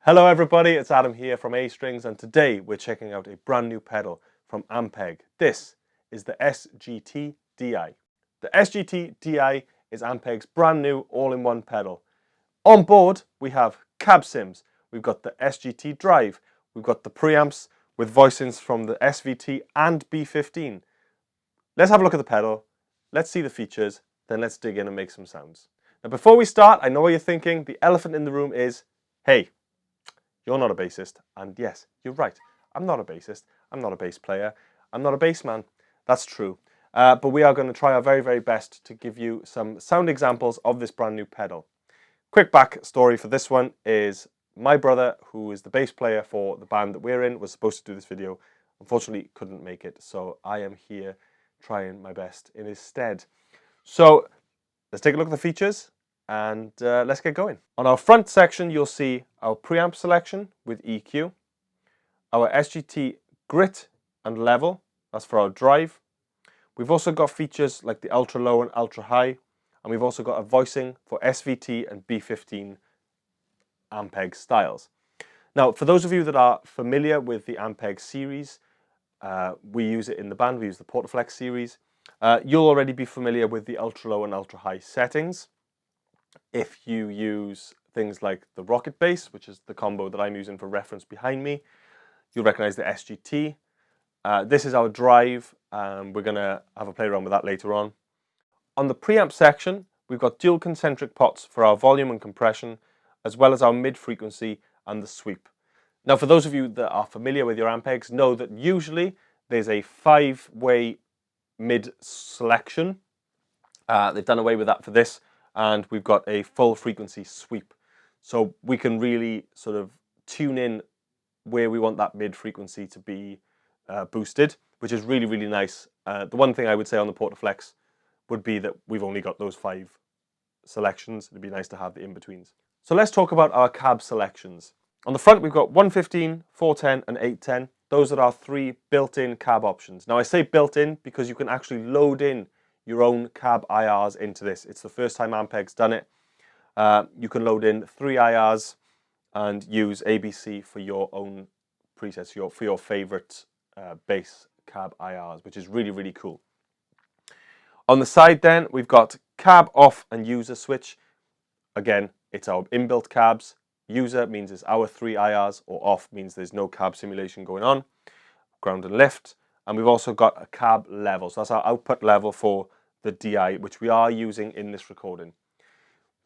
Hello everybody, it's Adam here from A Strings, and today we're checking out a brand new pedal from Ampeg. This is the SGT-DI. The SGT-DI is Ampeg's brand new all-in-one pedal. On board we have cab sims, we've got the SGT drive, we've got the preamps with voicings from the SVT and B15. Let's have a look at the pedal, let's see the features, then let's dig in and make some sounds. Now before we start, I know what you're thinking, the elephant in the room is, hey, you're not a bassist, and yes, you're right. I'm not a bassist. I'm not a bass player. I'm not a bass man. That's true. But we are going to try our very, very best to give you some sound examples of this brand new pedal. Quick back story for this one is my brother, who is the bass player for the band that we're in, was supposed to do this video. Unfortunately, couldn't make it, so I am here trying my best in his stead. So let's take a look at the features. And let's get going. On our front section, you'll see our preamp selection with EQ, our SGT grit and level, that's for our drive. We've also got features like the ultra low and ultra high, and we've also got a voicing for SVT and B15 Ampeg styles. Now, for those of you that are familiar with the Ampeg series, we use it in the band, we use the Portaflex series. You'll already be familiar with the ultra low and ultra high settings. If you use things like the Rocket Bass, which is the combo that I'm using for reference behind me, you'll recognize the SGT. This is our drive, and we're going to have a play around with that later on. On the preamp section, we've got dual concentric pots for our volume and compression, as well as our mid-frequency and the sweep. Now, for those of you that are familiar with your Ampegs, know that usually there's a 5-way mid selection. They've done away with that for this, and we've got a full frequency sweep. So we can really sort of tune in where we want that mid frequency to be boosted, which is really, really nice. The one thing I would say on the Portaflex would be that we've only got those 5 selections. It'd be nice to have the in-betweens. So let's talk about our cab selections. On the front, we've got 115, 410 and 810. Those are our 3 built-in cab options. Now I say built-in because you can actually load in your own cab IRs into this. It's the first time Ampeg's done it. You can load in 3 IRs and use ABC for your own presets, for your favorite bass cab IRs, which is really, really cool. On the side then, we've got cab off and user switch. Again, it's our inbuilt cabs. User means it's our 3 IRs, or off means there's no cab simulation going on. Ground and lift. And we've also got a cab level. So that's our output level for the DI, which we are using in this recording.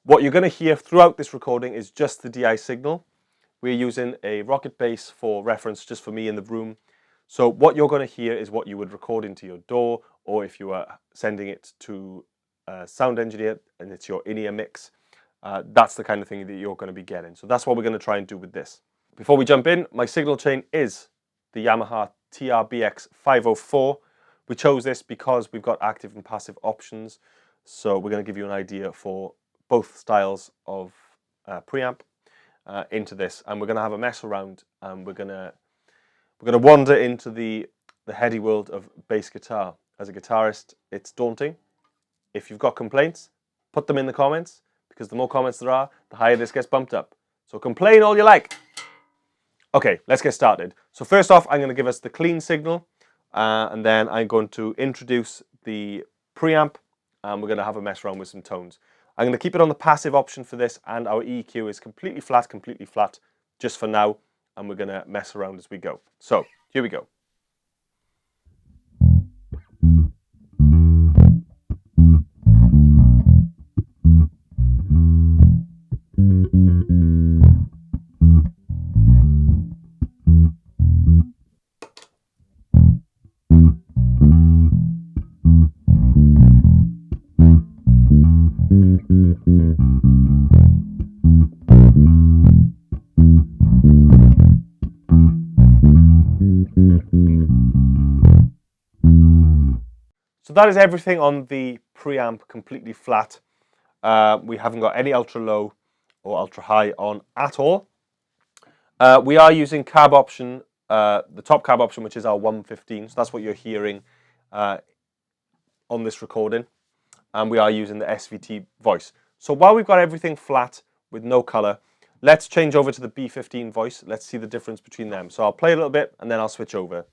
What you're going to hear throughout this recording is just the DI signal. We're using a Rocket Bass for reference, just for me in the room. So what you're going to hear is what you would record into your DAW, or if you are sending it to a sound engineer and it's your in-ear mix, that's the kind of thing that you're going to be getting. So that's what we're going to try and do with this. Before we jump in, my signal chain is the Yamaha TRBX 504. We chose this because we've got active and passive options. So we're going to give you an idea for both styles of preamp into this, and we're going to have a mess around, and we're going to wander into the heady world of bass guitar. As a guitarist, it's daunting. If you've got complaints, put them in the comments, because the more comments there are, the higher this gets bumped up. So complain all you like. Okay, let's get started. So first off, I'm going to give us the clean signal, and then I'm going to introduce the preamp, and we're going to have a mess around with some tones. I'm going to keep it on the passive option for this, and our EQ is completely flat, just for now, and we're going to mess around as we go. So, here we go. So that is everything on the preamp, completely flat. We haven't got any ultra low or ultra high on at all. We are using cab option, the top cab option, which is our 115. So that's what you're hearing on this recording. And we are using the SVT voice. So while we've got everything flat with no color, let's change over to the B15 voice. Let's see the difference between them. So I'll play a little bit and then I'll switch over.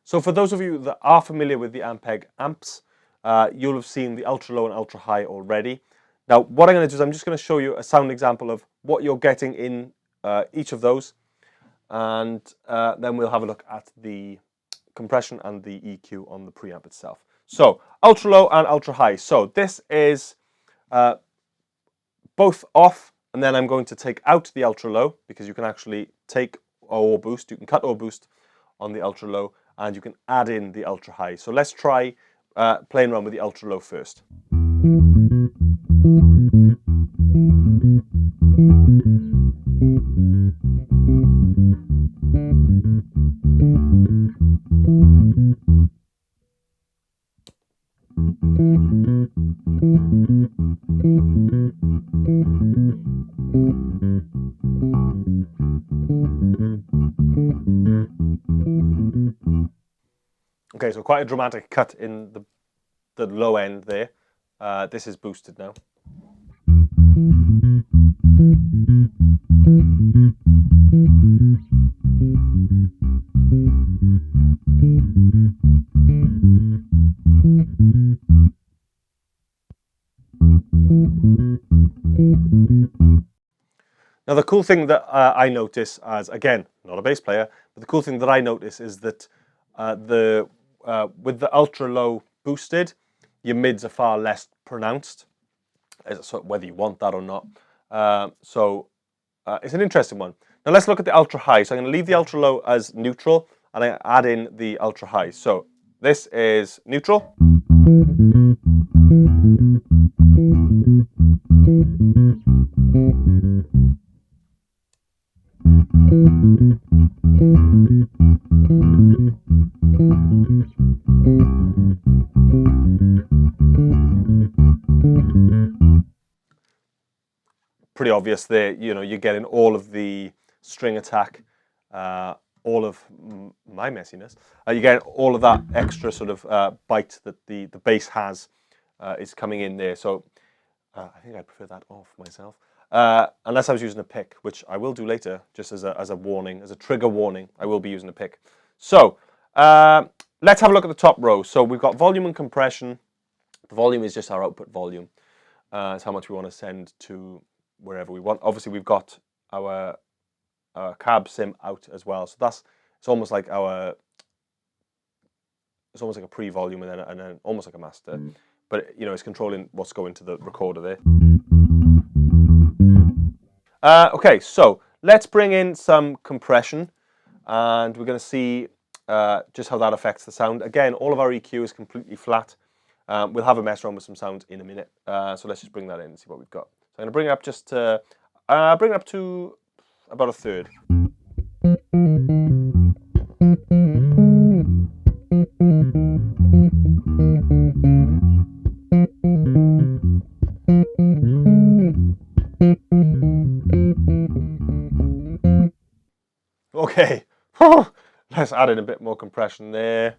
So for those of you that are familiar with the Ampeg amps, you'll have seen the ultra low and ultra high already. Now what I'm going to do is I'm just going to show you a sound example of what you're getting in each of those, and then we'll have a look at the compression and the EQ on the preamp itself. So ultra low and ultra high. So this is both off, and then I'm going to take out the ultra low because you can actually take or boost, you can cut or boost on the ultra low, and you can add in the ultra high. So let's try playing around with the ultra low first. Okay, so quite a dramatic cut in the low end there. This is boosted now. Now the cool thing that I notice, as again, not a bass player, but the cool thing that I notice is that with the ultra low boosted, your mids are far less pronounced, so whether you want that or not. It's an interesting one. Now let's look at the ultra high. So I'm going to leave the ultra low as neutral, and I add in the ultra high. So this is neutral. Pretty obvious there, you know, you're getting all of the string attack, all of my messiness. You're getting all of that extra sort of bite that the bass has is coming in there. So I think I prefer that off myself. Unless I was using a pick, which I will do later, just as a warning, as a trigger warning, I will be using a pick. So let's have a look at the top row. So we've got volume and compression. The volume is just our output volume. It's how much we want to send to wherever we want. Obviously, we've got our cab sim out as well. So it's almost like a pre-volume and then almost like a master. But you know, it's controlling what's going to the recorder there. Okay, so let's bring in some compression, and we're going to see just how that affects the sound. Again, all of our EQ is completely flat. We'll have a mess around with some sounds in a minute. So let's just bring that in and see what we've got. So I'm going to bring it up just to bring it up to about a third. Okay, let's add in a bit more compression there.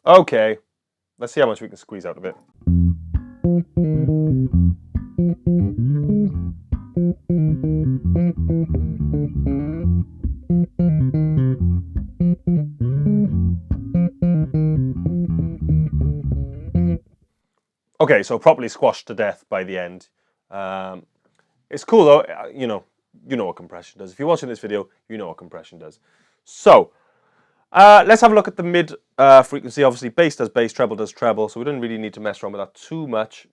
Okay, let's see how much we can squeeze out of it. Okay, so properly squashed to death by the end. It's cool though, you know what compression does. If you're watching this video, you know what compression does. So, let's have a look at the mid frequency. Obviously, bass does bass, treble does treble, so we don't really need to mess around with that too much.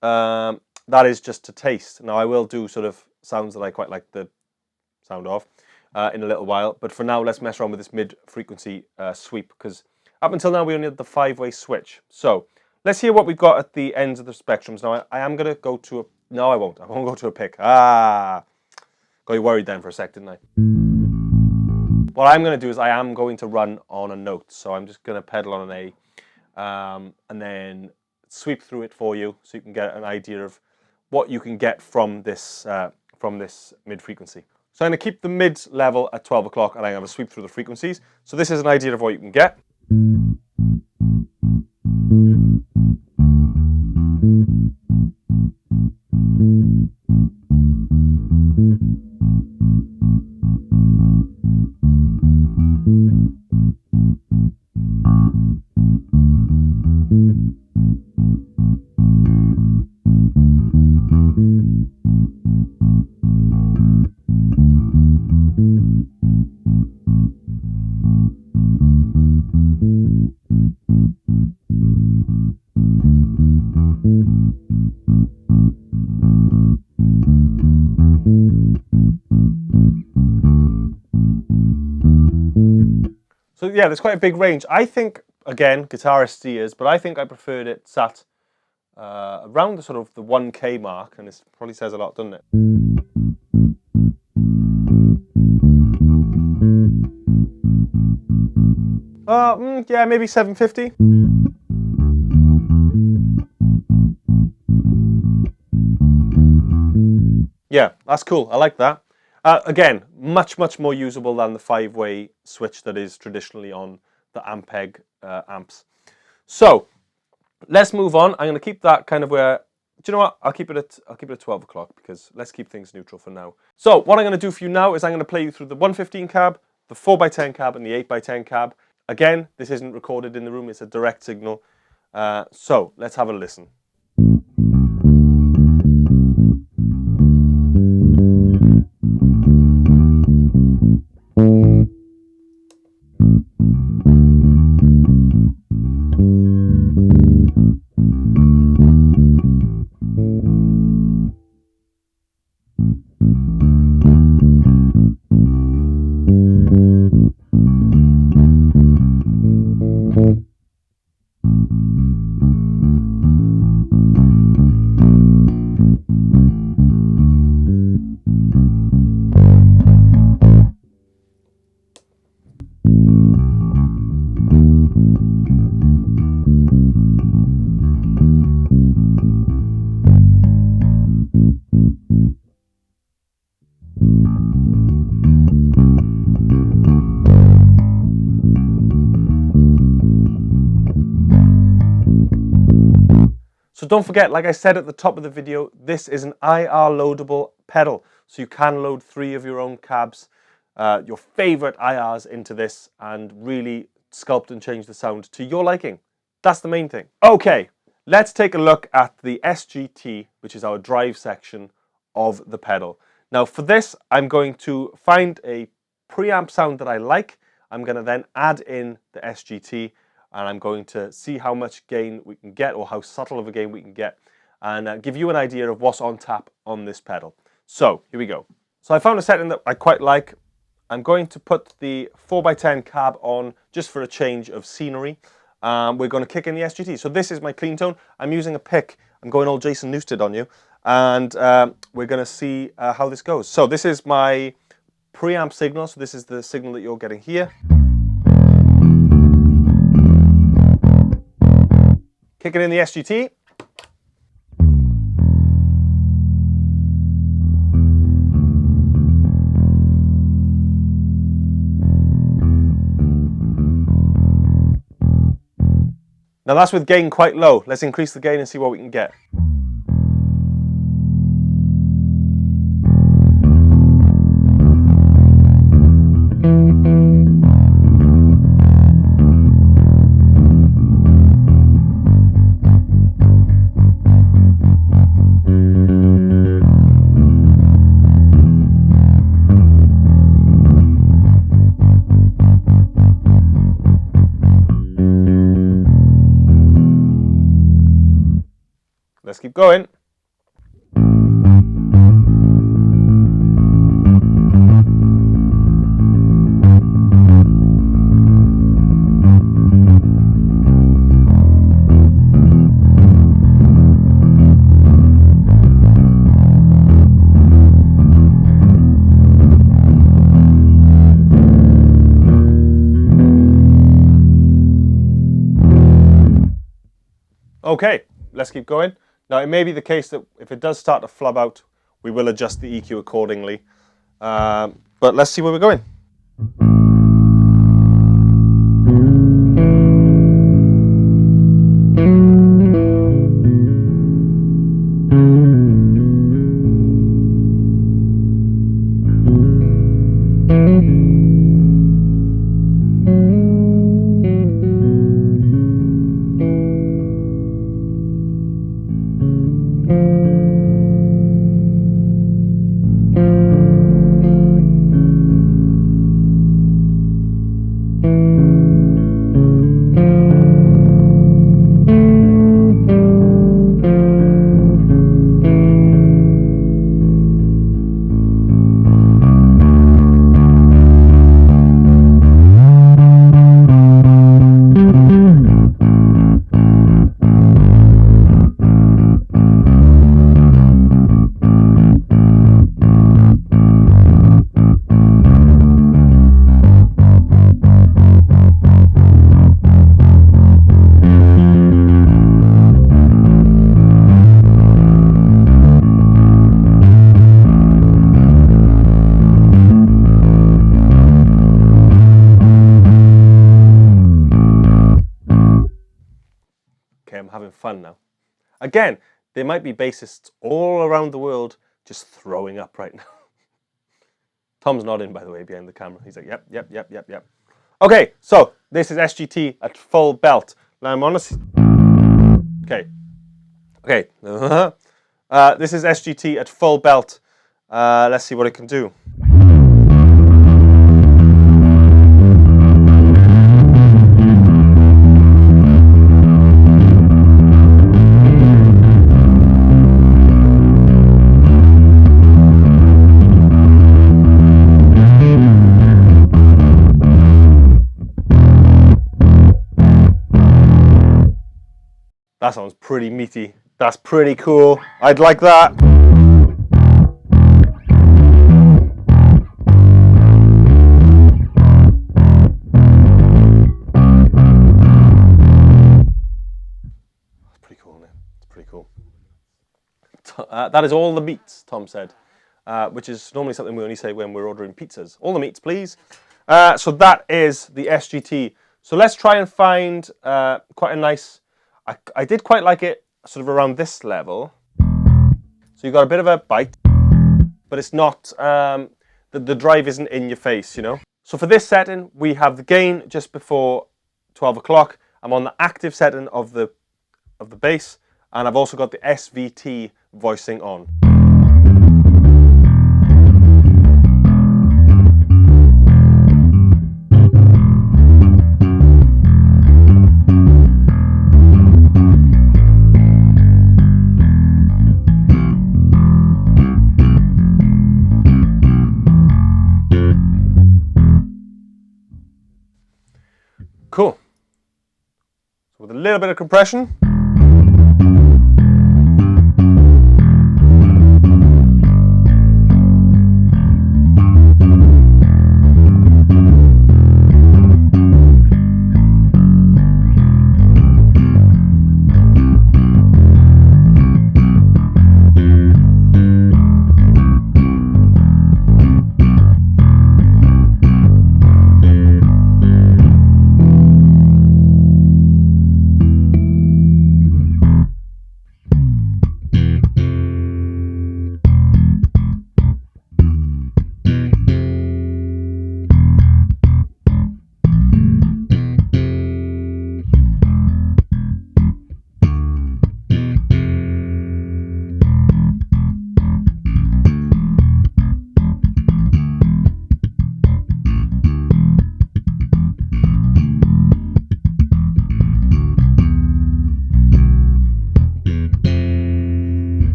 That is just to taste. Now, I will do sort of sounds that I quite like the sound of in a little while, but for now, let's mess around with this mid frequency sweep, because up until now, we only had the 5-way switch. So, let's hear what we've got at the ends of the spectrums. Now, I am going to go to a... No, I won't. I won't go to a pick. Got you worried then for a sec, didn't I? What I'm going to do is I am going to run on a note. So I'm just going to pedal on an A and then sweep through it for you so you can get an idea of what you can get from this mid-frequency. So I'm going to keep the mid level at 12 o'clock and I'm going to sweep through the frequencies. So this is an idea of what you can get. So yeah, there's quite a big range. I think, again, guitarist ears, but I think I preferred it sat around the sort of the 1K mark, and it probably says a lot, doesn't it? Yeah, maybe 750. Yeah, that's cool. I like that. Again, much more usable than the 5-way switch that is traditionally on the Ampeg amps. So let's move on. I'm going to keep that kind of where. Do you know what? I'll keep it at 12 o'clock because let's keep things neutral for now. So what I'm going to do for you now is I'm going to play you through the 115 cab, the 4x10 cab, and the 8x10 cab. Again, this isn't recorded in the room. It's a direct signal. So let's have a listen. So don't forget, like I said at the top of the video, this is an IR loadable pedal. So you can load 3 of your own cabs, your favorite IRs into this and really sculpt and change the sound to your liking. That's the main thing. Okay, let's take a look at the SGT, which is our drive section of the pedal. Now for this, I'm going to find a preamp sound that I like. I'm going to then add in the SGT and I'm going to see how much gain we can get or how subtle of a gain we can get and give you an idea of what's on tap on this pedal. So here we go. So I found a setting that I quite like. I'm going to put the 4x10 cab on just for a change of scenery. We're going to kick in the SGT. So this is my clean tone. I'm using a pick. I'm going all Jason Newsted on you. And we're going to see how this goes. So this is my preamp signal. So this is the signal that you're getting here. Kicking in the SGT. Now that's with gain quite low. Let's increase the gain and see what we can get. keep going. Okay, let's keep going. Now, it may be the case that if it does start to flub out, we will adjust the EQ accordingly. But let's see where we're going. I'm having fun now. Again, there might be bassists all around the world just throwing up right now. Tom's nodding, by the way, behind the camera. He's like, yep, yep, yep, yep, yep. Okay, so this is SGT at full belt. Now I'm honest. Okay. Okay. This is SGT at full belt. Let's see what it can do. That sounds pretty meaty. That's pretty cool. I'd like that. That's pretty cool, man. It's pretty cool. That is all the meats, Tom said, which is normally something we only say when we're ordering pizzas. All the meats, please. So that is the SGT. So let's try and find quite a nice... I did quite like it sort of around this level. So you've got a bit of a bite, but it's not, the drive isn't in your face, you know. So for this setting, we have the gain just before 12 o'clock. I'm on the active setting of the bass, and I've also got the SVT voicing on. Cool. So with a little bit of compression.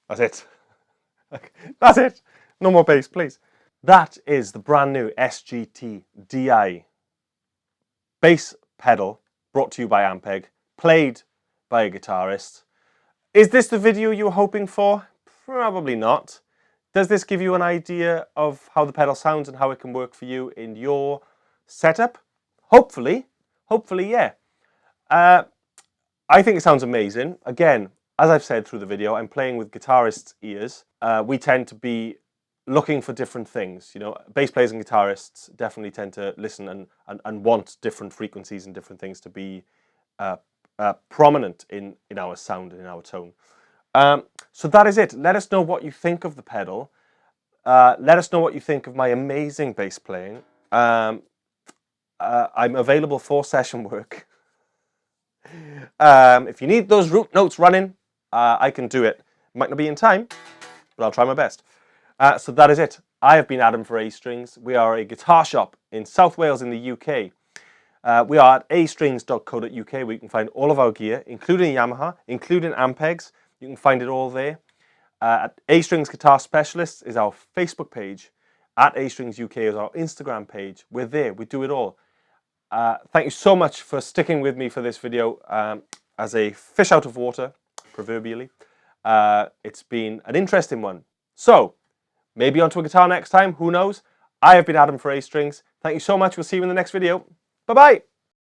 That's it. That's it. No more bass, please. That is the brand new SGT-DI bass pedal brought to you by Ampeg, played by a guitarist. Is this the video you were hoping for? Probably not. Does this give you an idea of how the pedal sounds and how it can work for you in your setup? Hopefully. Hopefully, yeah. I think it sounds amazing. Again, as I've said through the video, I'm playing with guitarists' ears. We tend to be looking for different things. You know, bass players and guitarists definitely tend to listen and want different frequencies and different things to be prominent in our sound and in our tone. So that is it. Let us know what you think of the pedal. Let us know what you think of my amazing bass playing. I'm available for session work. If you need those root notes running, I can do it. Might not be in time, but I'll try my best. So that is it. I have been Adam for A Strings. We are a guitar shop in South Wales in the UK. We are at astrings.co.uk where you can find all of our gear, including Yamaha, including Ampegs. You can find it all there. At A Strings Guitar Specialists is our Facebook page. At A Strings UK is our Instagram page. We're there. We do it all. Thank you so much for sticking with me for this video as a fish out of water, proverbially. It's been an interesting one. So, maybe onto a guitar next time, who knows? I have been Adam for A Strings. Thank you so much. We'll see you in the next video. Bye-bye.